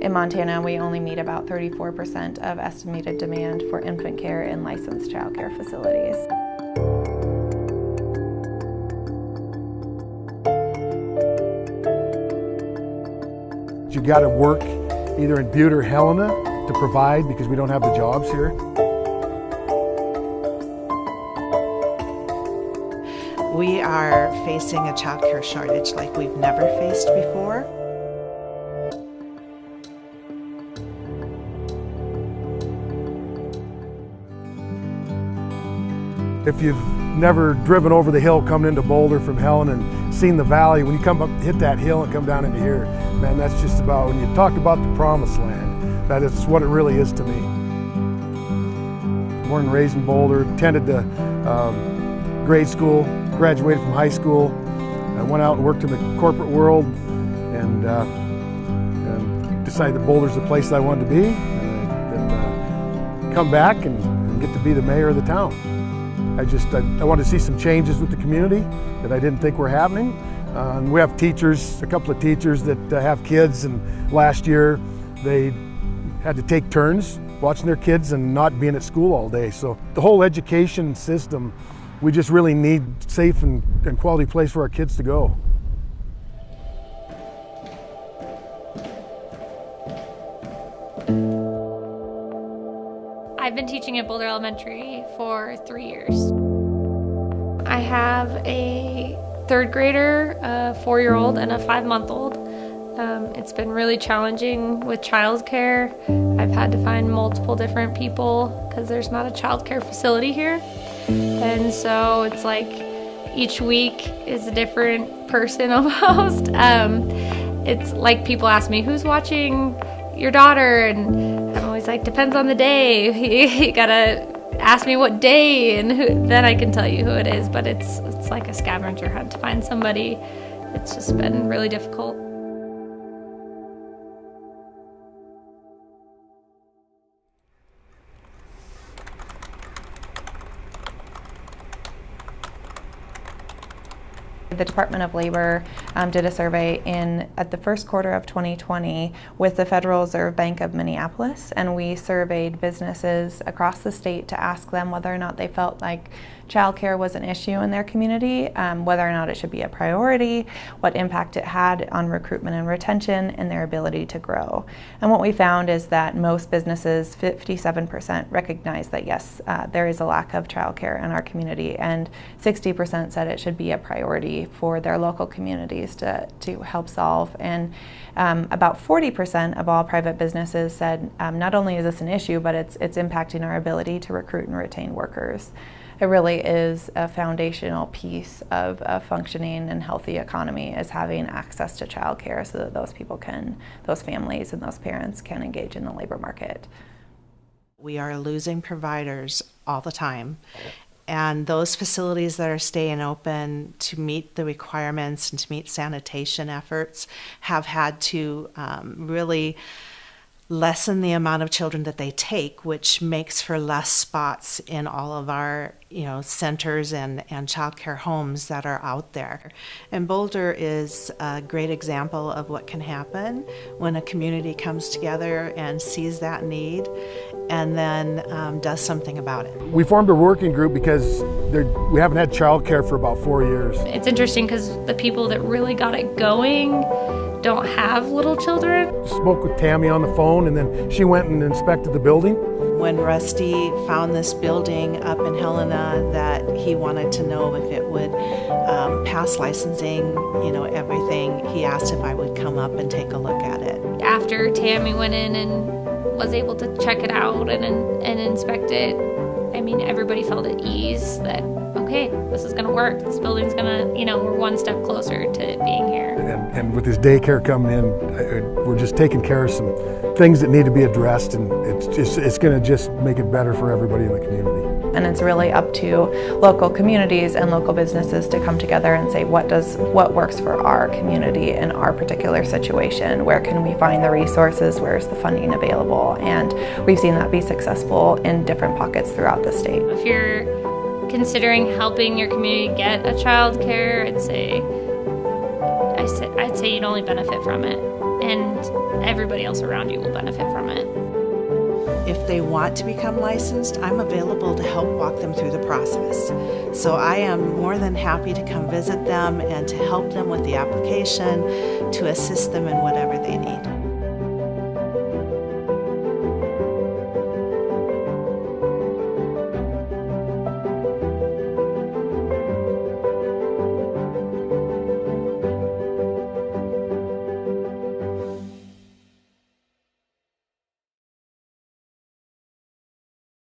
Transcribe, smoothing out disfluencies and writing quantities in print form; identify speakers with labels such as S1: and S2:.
S1: In Montana, we only meet about 34% of estimated demand for infant care in licensed child care facilities.
S2: You got to work either in Butte or Helena to provide, because we don't have the jobs here.
S3: We are facing a child care shortage like we've never faced before.
S2: If you've never driven over the hill coming into Boulder from Helena and seen the valley, when you come up, hit that hill and come down into here, man, that's just about, when you talk about the promised land, that is what it really is to me. Born and raised in Boulder, attended the grade school, graduated from high school. I went out and worked in the corporate world and decided that Boulder's the place that I wanted to be, and come back and get to be the mayor of the town. I wanted to see some changes with the community that I didn't think were happening. We have teachers, a couple of teachers that have kids, and last year they had to take turns watching their kids and not being at school all day. So the whole education system, we just really need a safe and quality place for our kids to go.
S4: I've been teaching at Boulder Elementary for 3 years. I have a third grader, a 4-year-old, and a 5-month-old. It's been really challenging with childcare. I've had to find multiple different people because there's not a childcare facility here. And so it's like each week is a different person almost. It's like people ask me, who's watching your daughter? And I'm always like, depends on the day. You gotta ask me what day, and then I can tell you who it is. But it's like a scavenger hunt to find somebody. It's just been really difficult.
S1: The Department of Labor did a survey at the first quarter of 2020 with the Federal Reserve Bank of Minneapolis, and we surveyed businesses across the state to ask them whether or not they felt like childcare was an issue in their community, whether or not it should be a priority, what impact it had on recruitment and retention, and their ability to grow. And what we found is that most businesses, 57%, recognize that yes, there is a lack of childcare in our community, and 60% said it should be a priority for their local communities to help solve. And about 40% of all private businesses said not only is this an issue, but it's impacting our ability to recruit and retain workers. It really is a foundational piece of a functioning and healthy economy, is having access to childcare so that those families and those parents can engage in the labor market.
S3: We are losing providers all the time. And those facilities that are staying open to meet the requirements and to meet sanitation efforts have had to really lessen the amount of children that they take, which makes for less spots in all of our centers and child care homes that are out there. And Boulder is a great example of what can happen when a community comes together and sees that need and then does something about it.
S2: We formed a working group because we haven't had child care for about 4 years.
S4: It's interesting because the people that really got it going don't have little children.
S2: Spoke with Tammy on the phone, and then she went and inspected the building.
S3: When Rusty found this building up in Helena that he wanted to know if it would pass licensing, everything, he asked if I would come up and take a look at it.
S4: After Tammy went in and was able to check it out and inspect it, I mean, everybody felt at ease that, okay, this is going to work. This building's going to, we're one step closer to it being here.
S2: And with this daycare coming in, we're just taking care of some things that need to be addressed, and it's going to just make it better for everybody in the community.
S1: And it's really up to local communities and local businesses to come together and say, what works for our community in our particular situation? Where can we find the resources? Where's the funding available? And we've seen that be successful in different pockets throughout the state.
S4: If you're considering helping your community get a child care, I I'd say you'd only benefit from it, and everybody else around you will benefit from it.
S3: If they want to become licensed, I'm available to help walk them through the process. So I am more than happy to come visit them and to help them with the application, to assist them in whatever they need.